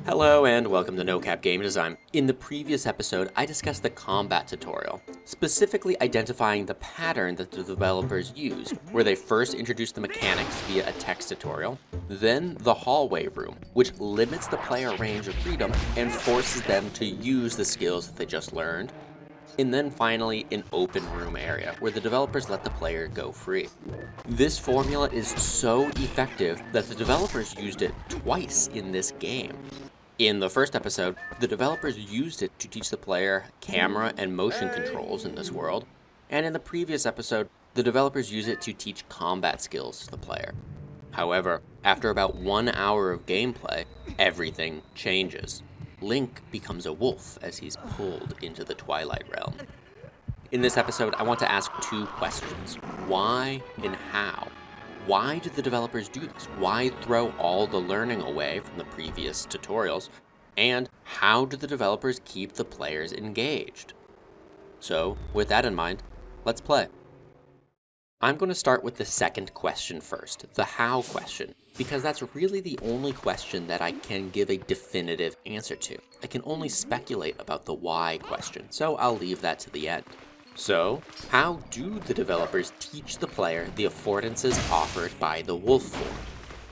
Hello and welcome to Nocab Game Design. In the previous episode, I discussed the combat tutorial, specifically identifying the pattern that the developers used, where they first introduced the mechanics via a text tutorial, then the hallway room, which limits the player range of freedom and forces them to use the skills that they just learned, and then finally an open room area where the developers let the player go free. This formula is so effective that the developers used it twice in this game. In the first episode, the developers used it to teach the player camera and motion controls in this world, and in the previous episode, the developers use it to teach combat skills to the player. However, after about 1 hour of gameplay, everything changes. Link becomes a wolf as he's pulled into the Twilight realm. In this episode, I want to ask two questions. Why and how? Why did the developers do this? Why throw all the learning away from the previous tutorials? And how do the developers keep the players engaged? So, with that in mind, let's play. I'm going to start with the second question first, the how question, because that's really the only question that I can give a definitive answer to. I can only speculate about the why question, so I'll leave that to the end. So, how do the developers teach the player the affordances offered by the wolf form?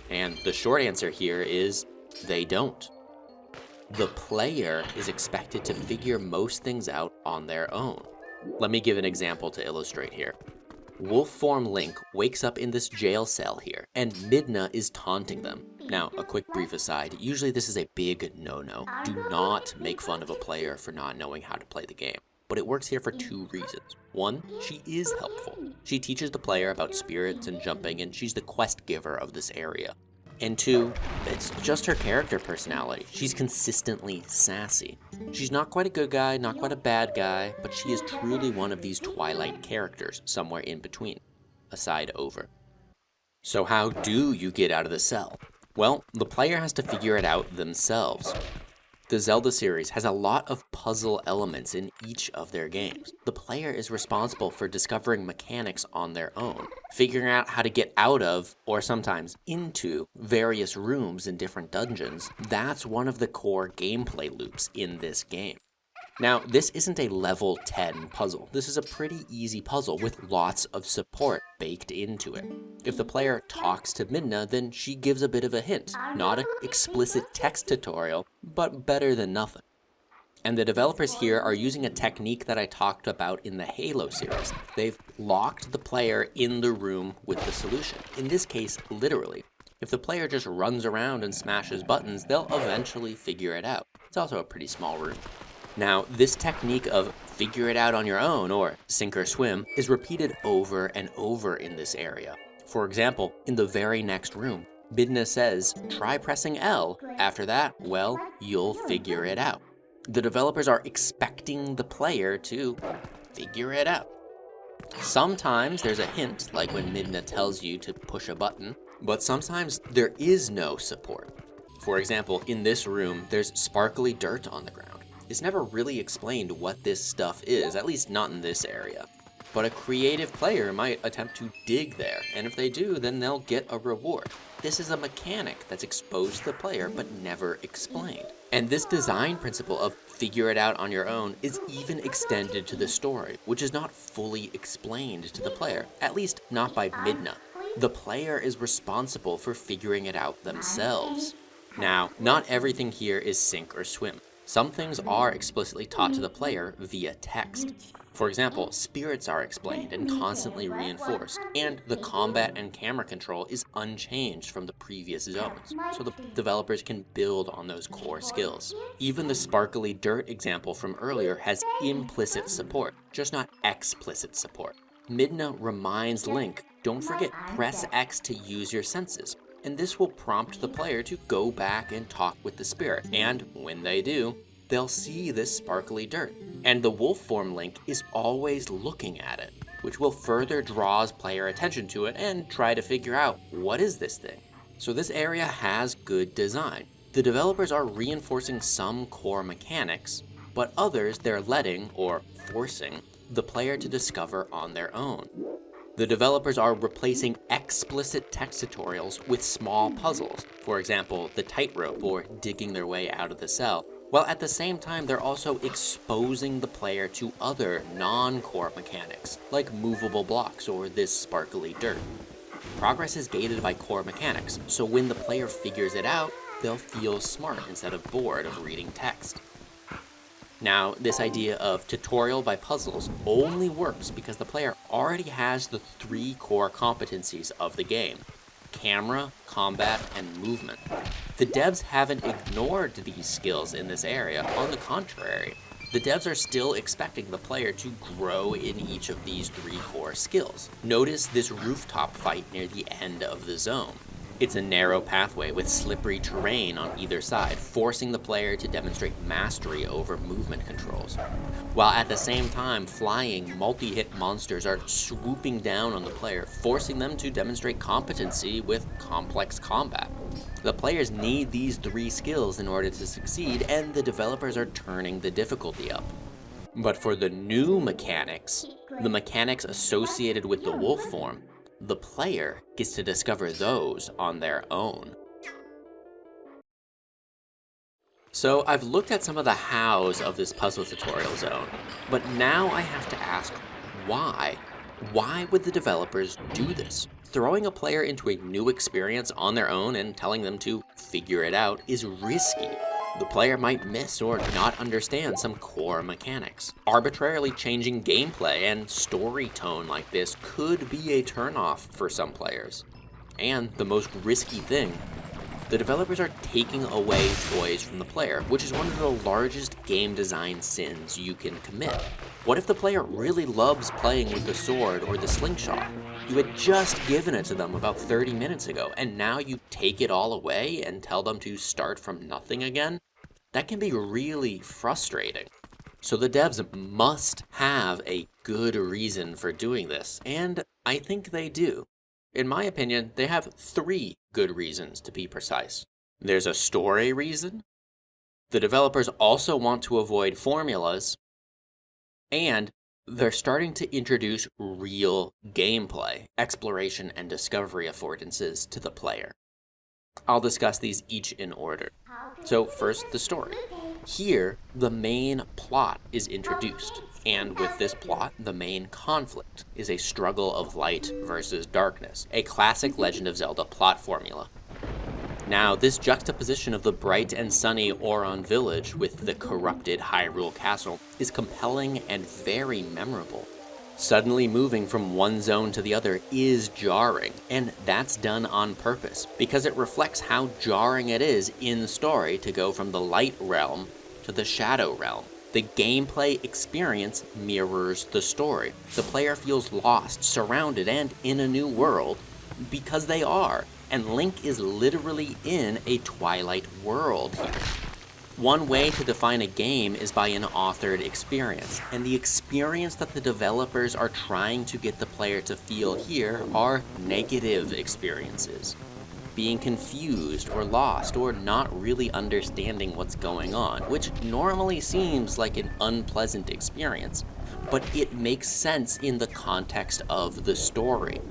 And the short answer here is, they don't. The player is expected to figure most things out on their own. Let me give an example to illustrate here. Wolf form Link wakes up in this jail cell here, and Midna is taunting them. Now, a quick brief aside, usually this is a big no-no. Do not make fun of a player for not knowing how to play the game. But it works here for two reasons. One, she is helpful. She teaches the player about spirits and jumping, and she's the quest giver of this area. And two, it's just her character personality. She's consistently sassy. She's not quite a good guy, not quite a bad guy, but she is truly one of these Twilight characters, somewhere in between. A side over. So how do you get out of the cell? Well, the player has to figure it out themselves. The Zelda series has a lot of puzzle elements in each of their games. The player is responsible for discovering mechanics on their own, figuring out how to get out of, or sometimes into, various rooms in different dungeons. That's one of the core gameplay loops in this game. Now, this isn't a level 10 puzzle. This is a pretty easy puzzle with lots of support baked into it. If the player talks to Midna, then she gives a bit of a hint. Not an explicit text tutorial, but better than nothing. And the developers here are using a technique that I talked about in the Halo series. They've locked the player in the room with the solution. In this case, literally. If the player just runs around and smashes buttons, they'll eventually figure it out. It's also a pretty small room. Now, this technique of figure it out on your own, or sink or swim, is repeated over and over in this area. For example, in the very next room, Midna says, try pressing L. After that, well, you'll figure it out. The developers are expecting the player to figure it out. Sometimes there's a hint, like when Midna tells you to push a button, but sometimes there is no support. For example, in this room, there's sparkly dirt on the ground. It's never really explained what this stuff is, at least not in this area. But a creative player might attempt to dig there, and if they do, then they'll get a reward. This is a mechanic that's exposed to the player, but never explained. And this design principle of figure it out on your own is even extended to the story, which is not fully explained to the player, at least not by Midna. The player is responsible for figuring it out themselves. Now, not everything here is sink or swim. Some things are explicitly taught to the player via text. For example, spirits are explained and constantly reinforced, and the combat and camera control is unchanged from the previous zones, so the developers can build on those core skills. Even the sparkly dirt example from earlier has implicit support, just not explicit support. Midna reminds Link, don't forget, press X to use your senses. And this will prompt the player to go back and talk with the spirit. And when they do, they'll see this sparkly dirt. And the wolf form Link is always looking at it, which will further draws player attention to it and try to figure out, what is this thing? So this area has good design. The developers are reinforcing some core mechanics, but others they're letting, or forcing, the player to discover on their own. The developers are replacing explicit text tutorials with small puzzles, for example, the tightrope or digging their way out of the cell, while at the same time they're also exposing the player to other non-core mechanics, like movable blocks or this sparkly dirt. Progress is gated by core mechanics, so when the player figures it out, they'll feel smart instead of bored of reading text. Now, this idea of tutorial by puzzles only works because the player already has the 3 core competencies of the game: camera, combat, and movement. The devs haven't ignored these skills in this area, on the contrary. The devs are still expecting the player to grow in each of these 3 core skills. Notice this rooftop fight near the end of the zone. It's a narrow pathway with slippery terrain on either side, forcing the player to demonstrate mastery over movement controls. While at the same time, flying, multi-hit monsters are swooping down on the player, forcing them to demonstrate competency with complex combat. The players need these 3 skills in order to succeed, and the developers are turning the difficulty up. But for the new mechanics, the mechanics associated with the wolf form, the player gets to discover those on their own. So I've looked at some of the hows of this puzzle tutorial zone, but now I have to ask why? Why would the developers do this? Throwing a player into a new experience on their own and telling them to figure it out is risky. The player might miss or not understand some core mechanics. Arbitrarily changing gameplay and story tone like this could be a turnoff for some players. And the most risky thing, the developers are taking away choice from the player, which is one of the largest game design sins you can commit. What if the player really loves playing with the sword or the slingshot? You had just given it to them about 30 minutes ago, and now you take it all away and tell them to start from nothing again? That can be really frustrating. So the devs must have a good reason for doing this, and I think they do. In my opinion, they have 3 good reasons to be precise. There's a story reason, the developers also want to avoid formulas, and they're starting to introduce real gameplay, exploration, and discovery affordances to the player. I'll discuss these each in order. So first, the story. Here, the main plot is introduced, and with this plot, the main conflict is a struggle of light versus darkness, a classic Legend of Zelda plot formula. Now, this juxtaposition of the bright and sunny Oron village with the corrupted Hyrule Castle is compelling and very memorable. Suddenly moving from one zone to the other is jarring, and that's done on purpose, because it reflects how jarring it is in the story to go from the light realm to the shadow realm. The gameplay experience mirrors the story. The player feels lost, surrounded, and in a new world, because they are, and Link is literally in a Twilight world here. One way to define a game is by an authored experience, and the experience that the developers are trying to get the player to feel here are negative experiences. Being confused or lost or not really understanding what's going on, which normally seems like an unpleasant experience, but it makes sense in the context of the story.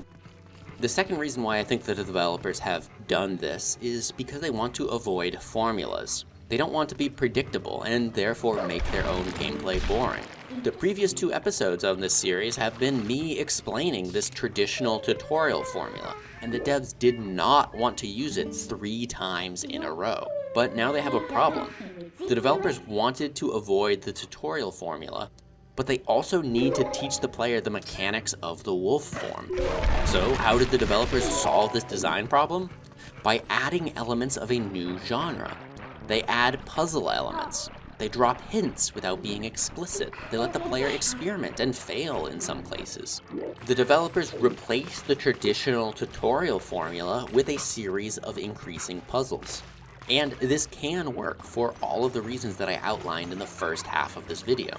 The second reason why I think that the developers have done this is because they want to avoid formulas. They don't want to be predictable and therefore make their own gameplay boring. The previous 2 episodes of this series have been me explaining this traditional tutorial formula, and the devs did not want to use it 3 times in a row. But now they have a problem. The developers wanted to avoid the tutorial formula, but they also need to teach the player the mechanics of the wolf form. So how did the developers solve this design problem? By adding elements of a new genre. They add puzzle elements. They drop hints without being explicit. They let the player experiment and fail in some places. The developers replace the traditional tutorial formula with a series of increasing puzzles. And this can work for all of the reasons that I outlined in the first half of this video.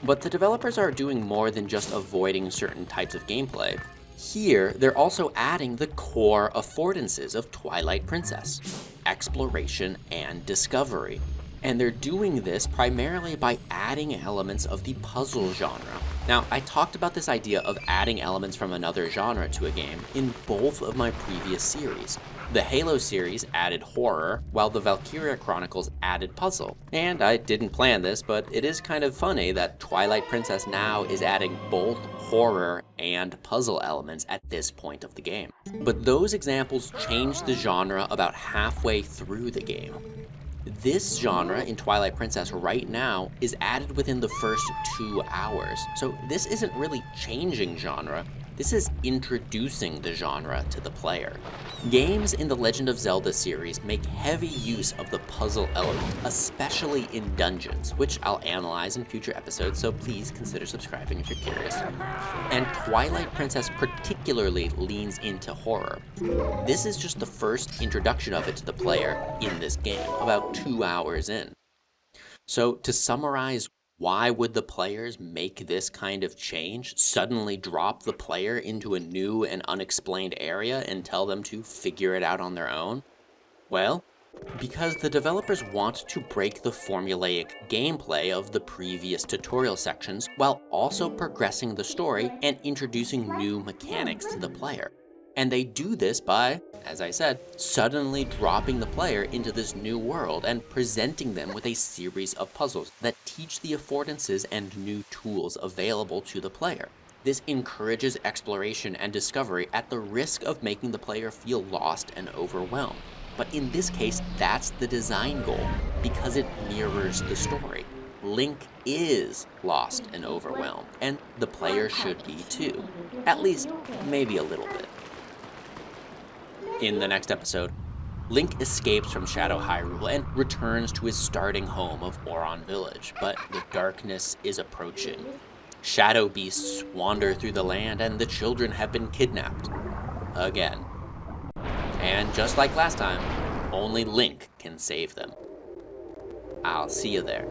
But the developers are doing more than just avoiding certain types of gameplay. Here, they're also adding the core affordances of Twilight Princess: exploration and discovery. And they're doing this primarily by adding elements of the puzzle genre. Now, I talked about this idea of adding elements from another genre to a game in both of my previous series. The Halo series added horror, while the Valkyria Chronicles added puzzle. And I didn't plan this, but it is kind of funny that Twilight Princess now is adding both horror and puzzle elements at this point of the game. But those examples changed the genre about halfway through the game. This genre in Twilight Princess right now is added within the first 2 hours, so this isn't really changing genre, this is introducing the genre to the player. Games in the Legend of Zelda series make heavy use of the puzzle element, especially in dungeons, which I'll analyze in future episodes, so please consider subscribing if you're curious. And Twilight Princess particularly leans into horror. This is just the first introduction of it to the player in this game, about 2 hours in. So to summarize, why would the players make this kind of change, suddenly drop the player into a new and unexplained area and tell them to figure it out on their own? Well, because the developers want to break the formulaic gameplay of the previous tutorial sections while also progressing the story and introducing new mechanics to the player. And they do this by, as I said, suddenly dropping the player into this new world and presenting them with a series of puzzles that teach the affordances and new tools available to the player. This encourages exploration and discovery at the risk of making the player feel lost and overwhelmed. But in this case, that's the design goal, because it mirrors the story. Link is lost and overwhelmed, and the player should be too. At least, maybe a little bit. In the next episode, Link escapes from Shadow Hyrule and returns to his starting home of Oron Village, but the darkness is approaching. Shadow beasts wander through the land and the children have been kidnapped. Again. And just like last time, only Link can save them. I'll see you there.